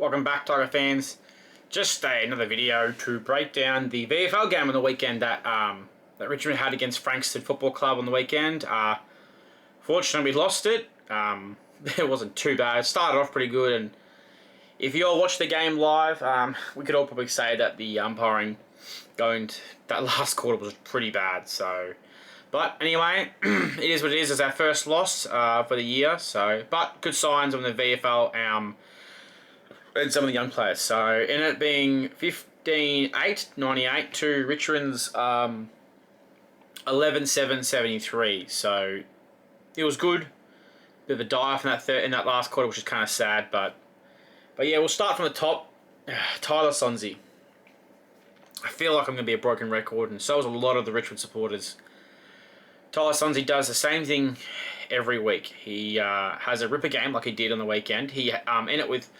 Welcome back, Tiger fans. Just another video to break down the VFL game on the weekend that Richmond had against Frankston Football Club on the weekend. Fortunately, we lost it. It wasn't too bad. It started off pretty good, and if you all watched the game live, we could all probably say that the umpiring going to that last quarter was pretty bad. But anyway, it is what it is. It's our first loss for the year. But good signs on the VFL and some of the young players. So in it being 15-8, 98 to Richmond's 11-7, 73. So it was good. Bit of a dive in that last quarter, which is kind of sad. But yeah, we'll start from the top. Tyler Sonsie. I feel like I'm going to be a broken record, and so is a lot of the Richmond supporters. Tyler Sonsie does the same thing every week. He has a ripper game like he did on the weekend. He in it with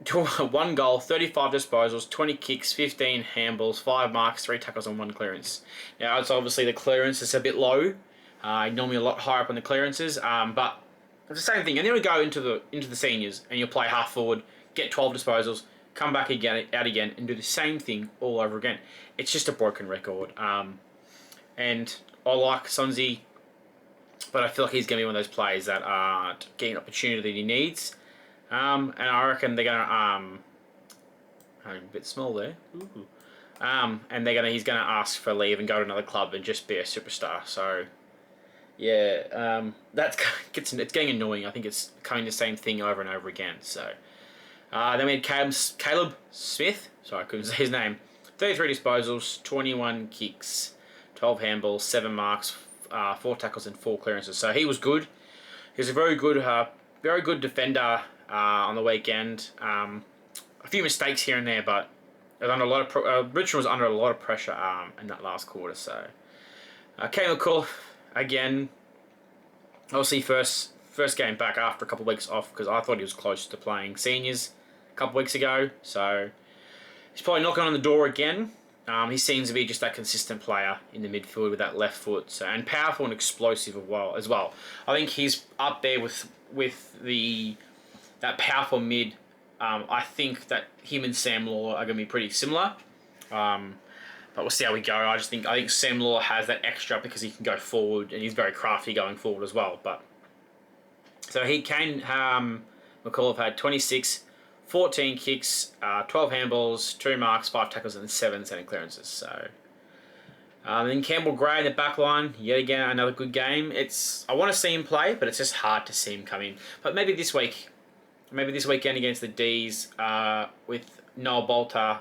1 goal, 35 disposals, 20 kicks, 15 handballs, 5 marks, 3 tackles and 1 clearance. Now, it's obviously the clearance is a bit low. Normally a lot higher up on the clearances, but it's the same thing. And then we go into the seniors, and you'll play half forward, get 12 disposals, come back out again, and do the same thing all over again. It's just a broken record. And I like Sonsie, but I feel like he's going to be one of those players that aren't getting the opportunity that he needs. And I reckon they're going to... a bit small there. Ooh. And he's going to ask for leave and go to another club and just be a superstar. So, yeah, it's getting annoying. I think it's coming the same thing over and over again. So, then we had Caleb Smith. Sorry, I couldn't say his name. 33 disposals, 21 kicks, 12 handballs, 7 marks, 4 tackles and 4 clearances. So he was good. He was a very good defender on the weekend. A few mistakes here and there, but Richmond was under a lot of pressure in that last quarter. So Kane McCullough again. Obviously, first game back after a couple of weeks off, because I thought he was close to playing seniors a couple of weeks ago. So he's probably knocking on the door again. He seems to be just that consistent player in the midfield with that left foot, and powerful and explosive as well. I think he's up there with that powerful mid. I think that him and Sam Law are going to be pretty similar. But we'll see how we go. I think Sam Law has that extra because he can go forward, and he's very crafty going forward as well. So McCullough had 26. 14 kicks, 12 handballs, 2 marks, 5 tackles, and 7 setting clearances. So, then Campbell Gray in the back line, yet again another good game. I want to see him play, but it's just hard to see him come in. But maybe this weekend against the D's with Noah Bolter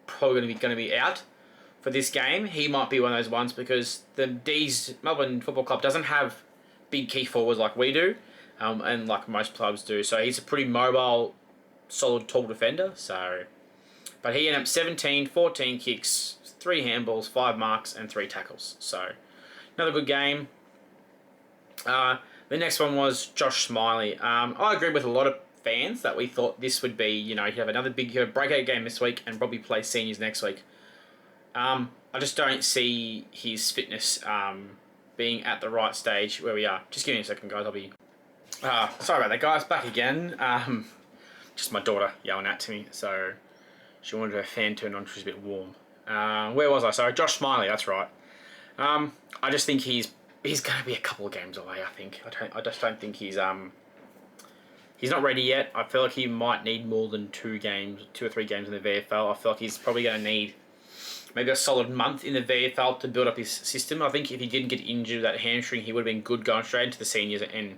probably going to be out for this game. He might be one of those ones because the D's Melbourne Football Club doesn't have big key forwards like we do. And like most clubs do. So he's a pretty mobile, solid, tall defender. But he ended up 17, 14 kicks, 3 handballs, 5 marks, and 3 tackles. So another good game. The next one was Josh Smiley. I agree with a lot of fans that we thought this would be, he'd have another big breakout game this week and probably play seniors next week. I just don't see his fitness being at the right stage where we are. Just give me a second, guys. I'll be... sorry about that, guys. Back again. Just my daughter yelling at me. So she wanted her fan turned on. She was a bit warm. Where was I? Sorry, Josh Smiley. That's right. I just think he's going to be a couple of games away. I think. I just don't think he's not ready yet. I feel like he might need more than 2 or 3 games in the VFL. I feel like he's probably going to need maybe a solid month in the VFL to build up his system. I think if he didn't get injured with that hamstring, he would have been good going straight into the seniors and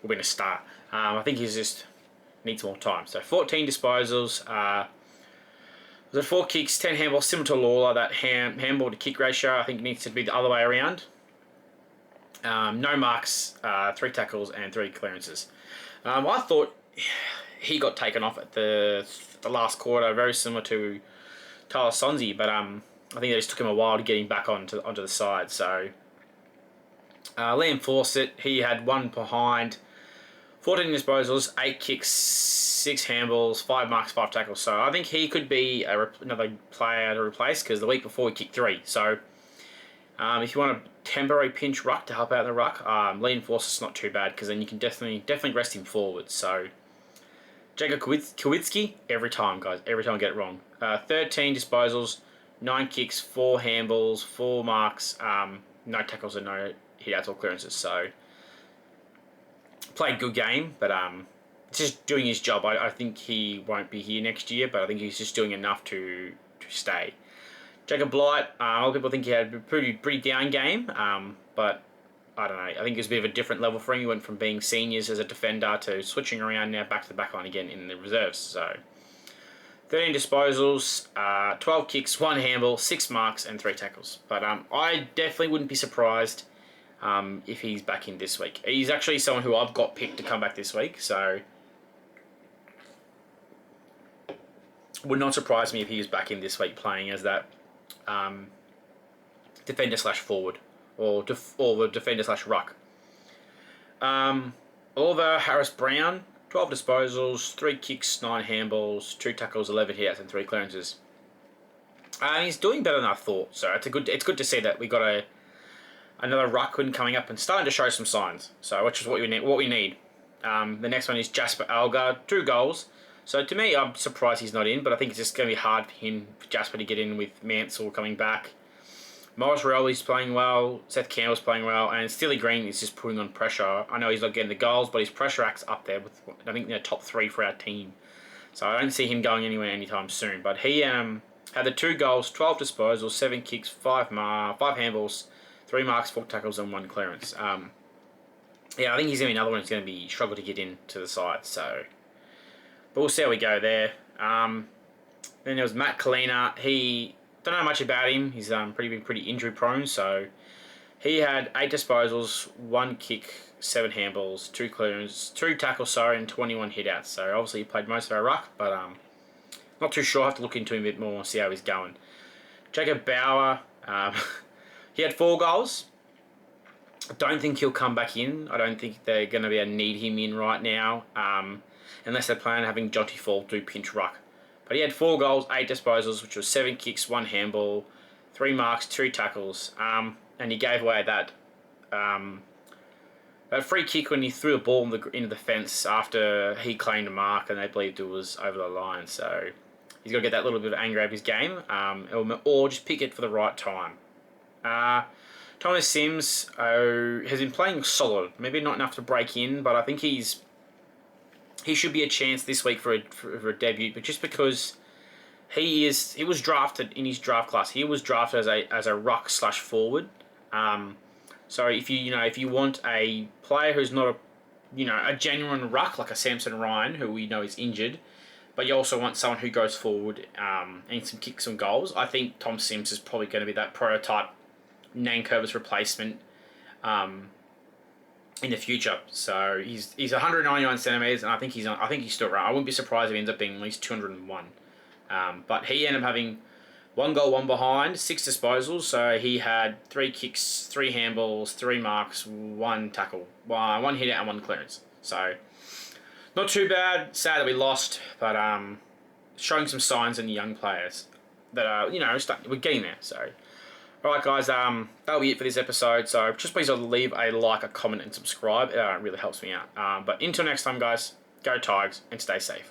will be a start. I think he just needs more time. So 14 disposals, there's 4 kicks, 10 handballs, similar to Lawler. That handball to kick ratio I think needs to be the other way around. No marks, 3 tackles and 3 clearances. I thought he got taken off at the last quarter, very similar to Tyler Sonsie, but I think it just took him a while to get him back onto the side. So Liam Fawcett, he had 1 behind. 14 disposals, 8 kicks, 6 handballs, 5 marks, 5 tackles. So I think he could be another player to replace because the week before he kicked 3. So if you want a temporary pinch ruck to help out in the ruck, Liam Fawcett's not too bad because then you can definitely rest him forward. So Jacob Kowitski, every time, guys. Every time I get it wrong. 13 disposals, 9 kicks, 4 handballs, 4 marks, no tackles and no hit-outs or clearances. So, played good game, but just doing his job. I think he won't be here next year, but I think he's just doing enough to stay. Jacob Blight, a lot of people think he had a pretty down game, but I don't know. I think it was a bit of a different level for him. He went from being seniors as a defender to switching around now back to the back line again in the reserves. So, 13 disposals, 12 kicks, 1 handball, 6 marks, and 3 tackles. But I definitely wouldn't be surprised if he's back in this week. He's actually someone who I've got picked to come back this week, so would not surprise me if he was back in this week playing as that defender slash forward or the defender slash ruck. Oliver Harris Brown, 12 disposals, 3 kicks, 9 handballs, 2 tackles, 11 hits, and 3 clearances. He's doing better than I thought, so it's good to see that we got another ruckman coming up and starting to show some signs. So which is what we need. The next one is Jasper Algar, 2 goals. So to me, I'm surprised he's not in, but I think it's just going to be hard for Jasper to get in with Mansell coming back. Morris Rioli's playing well, Seth Campbell's playing well, and Steely Green is just putting on pressure. I know he's not getting the goals, but his pressure act's up there with, I think, top 3 for our team. So I don't see him going anywhere anytime soon. But he had the 2 goals, 12 disposals, 7 kicks, 5 handballs, 3 marks, 4 tackles, and 1 clearance. Yeah, I think he's going to be another one who's going to be struggle to get into the side. So, but we'll see how we go there. Then there was Matt Kalina. He don't know much about him. He's pretty injury prone. So he had 8 disposals, 1 kick, 7 handballs, 2 clearance, 2 tackles, and 21 hit-outs. So obviously he played most of our ruck, but not too sure. I have to look into him a bit more and see how he's going. Jacob Bauer, he had 4 goals. I don't think he'll come back in. I don't think they're going to be able to need him in right now, unless they plan on having Jonty Fall do pinch ruck. But he had 4 goals, 8 disposals, which was 7 kicks, 1 handball, 3 marks, 2 tackles, and he gave away that free kick when he threw the ball into the fence after he claimed a mark and they believed it was over the line. So he's got to get that little bit of anger out of his game, or just pick it for the right time. Thomas Sims has been playing solid. Maybe not enough to break in, but I think he should be a chance this week for a debut. But just because he was drafted in his draft class, he was drafted as a ruck slash forward. So if you want a player who's not a genuine ruck like a Samson Ryan, who we know is injured, but you also want someone who goes forward and can kick some goals, I think Tom Sims is probably going to be that prototype Nankervis replacement in the future. So he's 199 centimeters, and I think he's still right. I wouldn't be surprised if he ends up being at least 201. But he ended up having 1 goal, 1 behind, 6 disposals. So he had 3 kicks, 3 handballs, 3 marks, 1 tackle, 1 hit out, and 1 clearance. So not too bad. Sad that we lost, but showing some signs in the young players that are we're getting there. So. Alright guys, that'll be it for this episode, so just please leave a like, a comment and subscribe, it really helps me out. But until next time guys, go Tigers and stay safe.